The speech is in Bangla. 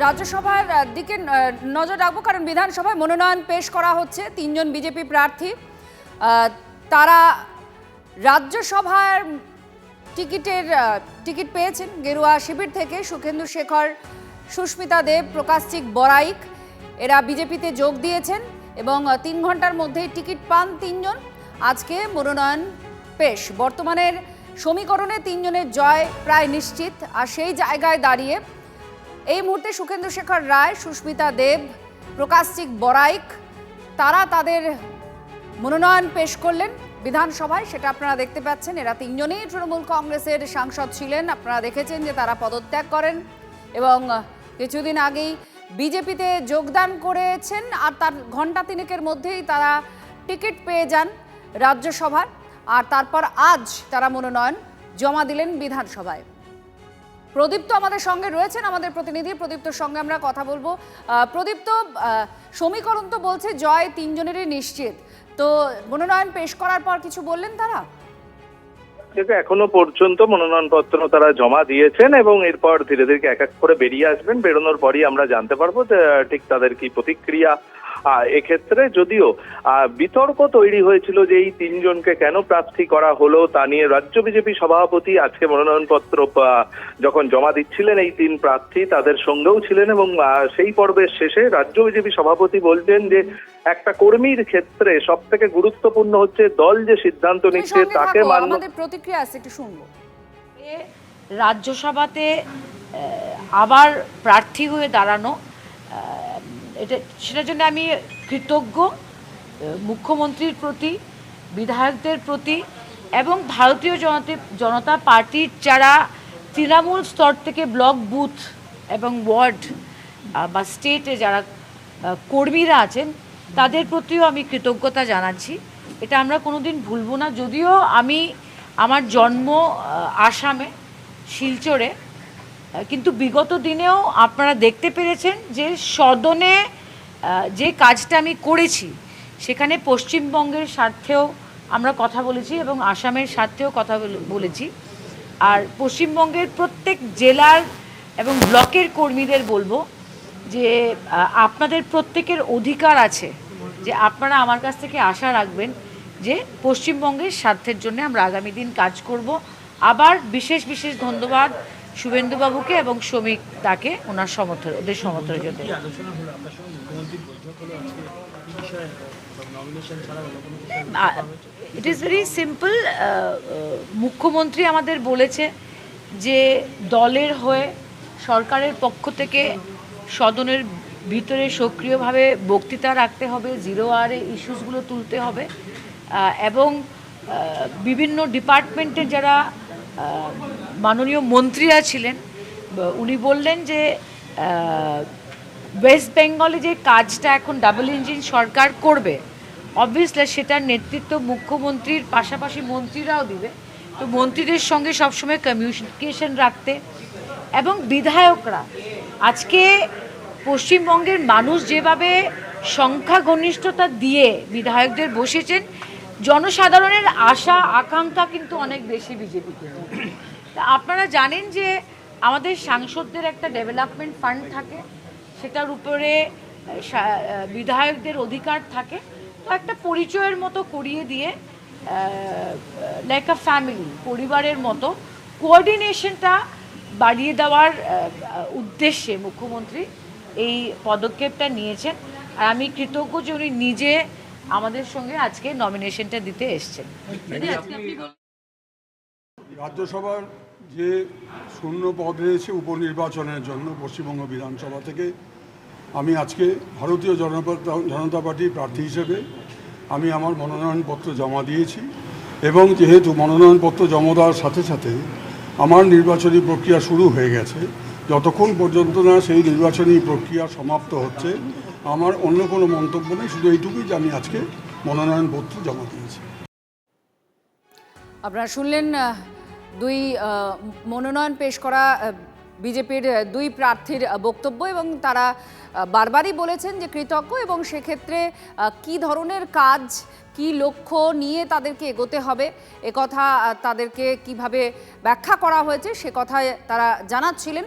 রাজ্যসভার দিকে নজর রাখবো, কারণ বিধানসভায় মনোনয়ন পেশ করা হচ্ছে। 3 জন বিজেপি প্রার্থী তারা রাজ্যসভার টিকিট পেয়েছেন গেরুয়া শিবির থেকে। সুখেন্দু শেখর, সুস্মিতা দেব, প্রকাশচিক বড়াইক এরা বিজেপিতে যোগ দিয়েছেন এবং 3 ঘন্টার মধ্যেই টিকিট পান 3 জন। আজকে মনোনয়ন পেশ। বর্তমানের সমীকরণে 3 জনের জয় প্রায় নিশ্চিত। আর সেই জায়গায় দাঁড়িয়ে এই মুহূর্তে সুখেন্দু শেখর রায়, সুস্মিতা দেব, প্রকাশচিক বড়াইক তারা তাদের মনোনয়ন পেশ করলেন বিধানসভায়। সেটা আপনারা দেখতে পাচ্ছেন। এরা 3 জনেই তৃণমূল কংগ্রেসের সাংসদ ছিলেন। আপনারা দেখেছেন যে তারা পদত্যাগ করেন এবং কিছুদিন আগেই বিজেপিতে যোগদান করেছেন। আর তার ঘণ্টা 3-এর মধ্যেই তারা টিকিট পেয়ে যান রাজ্যসভার। আর তারপর আজ তারা মনোনয়ন জমা দিলেন বিধানসভায়। প্রদীপ্ত আমাদের সঙ্গে রয়েছেন, আমাদের প্রতিনিধি। প্রদীপ্তর সঙ্গে আমরা কথা বলবো। প্রদীপ্ত, সমীকরণ তো বলছে জয় 3 জনেরই নিশ্চিত, তো মনোনয়ন পেশ করার পর কিছু বললেন তারা? এখনো পর্যন্ত মনোনয়নপত্র তারা জমা দিয়েছেন এবং এরপর ধীরে ধীরে এক এক করে বেরিয়ে আসবেন। বেরোনোর পরই আমরা জানতে পারবো যে ঠিক তাদের কি প্রতিক্রিয়া। এক্ষেত্রে যদিও বিতর্ক তৈরি হয়েছিল যে এই 3 জনকে কেন প্রার্থী করা হলো তা নিয়ে রাজ্য বিজেপি সভাপতি আজকে মনোনয়নপত্র যখন জমা দিচ্ছিলেন এই 3 প্রার্থী তাদের সঙ্গেও ছিলেন এবং সেই পর্বের শেষে রাজ্য বিজেপি সভাপতি বলছেন যে একটা কর্মীর ক্ষেত্রে সব থেকে গুরুত্বপূর্ণ হচ্ছে দল যে সিদ্ধান্ত নিচ্ছে তাকে মান্য। আমাদের প্রতিক্রিয়া আছে, একটু শুনবো। রাজ্যসভাতে আবার প্রার্থী হয়ে দাঁড়ানো, সেটার জন্য আমি কৃতজ্ঞ মুখ্যমন্ত্রীর প্রতি, বিধায়কদের প্রতি এবং ভারতীয় জনতা পার্টির যারা তৃণমূল স্তর থেকে ব্লক, বুথ এবং ওয়ার্ড বা স্টেটে যারা কর্মীরা আছেন তাদের প্রতিও আমি কৃতজ্ঞতা জানাচ্ছি। এটা আমরা কোনোদিন ভুলব না। যদিও আমার জন্ম আসামে, শিলচরে, কিন্তু বিগত দিনেও আপনারা দেখতে পেরেছেন যে সদনে যে কাজটা আমি করেছি সেখানে পশ্চিমবঙ্গের স্বার্থেও আমরা কথা বলেছি এবং আসামের স্বার্থেও কথা বলেছি। আর পশ্চিমবঙ্গের প্রত্যেক জেলার এবং ব্লকের কর্মীদের বলবো যে আপনাদের প্রত্যেকের অধিকার আছে যে আপনারা আমার কাছ থেকে আশা রাখবেন যে পশ্চিমবঙ্গের স্বার্থের জন্য আমরা আগামী দিন কাজ করব। আবার বিশেষ বিশেষ ধন্যবাদ শুভেন্দুবাবুকে এবং শ্রমিক তাকে ওনার ওদের সমর্থনের জন্য। It is very simple. মুখ্যমন্ত্রী আমাদের বলেছে যে দলের হয়ে সরকারের পক্ষ থেকে সদনের ভিতরে সক্রিয়ভাবে বক্তৃতা রাখতে হবে, 0R ইস্যুসগুলো তুলতে হবে এবং বিভিন্ন ডিপার্টমেন্টের যারা মাননীয় মন্ত্রীরা ছিলেন উনি বললেন যে ওয়েস্ট বেঙ্গলে যে কাজটা এখন ডাবল ইঞ্জিন সরকার করবে, অবভিয়াসলি সেটার নেতৃত্ব মুখ্যমন্ত্রীর পাশাপাশি মন্ত্রীরাও দিবে। তো মন্ত্রীদের সঙ্গে সবসময় কমিউনিকেশন রাখতে এবং বিধায়করা, আজকে পশ্চিমবঙ্গের মানুষ যেভাবে সংখ্যাগরিষ্ঠতা দিয়ে বিধায়কদের বসেছেন, জনসাধারণের আশা আকাঙ্ক্ষা কিন্তু অনেক বেশি বিজেপিকে। তা আপনারা জানেন যে আমাদের সাংসদদের একটা ডেভেলপমেন্ট ফান্ড থাকে, সেটার উপরে বিধায়কদের অধিকার থাকে। তো একটা পরিচয়ের মতো করিয়ে দিয়ে লাইক আ ফ্যামিলি, পরিবারের মতো কোঅর্ডিনেশনটা বাড়িয়ে দেওয়ার উদ্দেশ্যে মুখ্যমন্ত্রী এই পদক্ষেপটা নিয়েছেন। আর আমি কৃতজ্ঞ যে উনি নিজে আমাদের সঙ্গে আজকে নমিনেশনটা দিতে এসছেন। রাজ্যসভার যে শূন্য পদ রয়েছে উপনির্বাচনের জন্য পশ্চিমবঙ্গ বিধানসভা থেকে আমি আজকে ভারতীয় জনতা পার্টির প্রার্থী হিসেবে আমি আমার মনোনয়নপত্র জমা দিয়েছি এবং যেহেতু মনোনয়নপত্র জমা দেওয়ার সাথে সাথে আমার নির্বাচনী প্রক্রিয়া শুরু হয়ে গেছে, যতক্ষণ পর্যন্ত না সেই নির্বাচনী প্রক্রিয়া সমাপ্ত হচ্ছে আমার অন্য কোনো মন্তব্য নেই। শুধু এইটুকুই যে আমি আজকে মনোনয়নপত্র জমা দিয়েছি। আপনারা শুনলেন দুই মনোনয়ন পেশ করা বিজেপির 2 প্রার্থীর বক্তব্য এবং তারা বারবারই বলেছেন যে কৃতজ্ঞ এবং সেক্ষেত্রে কি ধরনের কাজ, কি লক্ষ্য নিয়ে তাদেরকে এগোতে হবে একথা তাদেরকে কিভাবে ব্যাখ্যা করা হয়েছে সে কথায় তারা জানাচ্ছিলেন।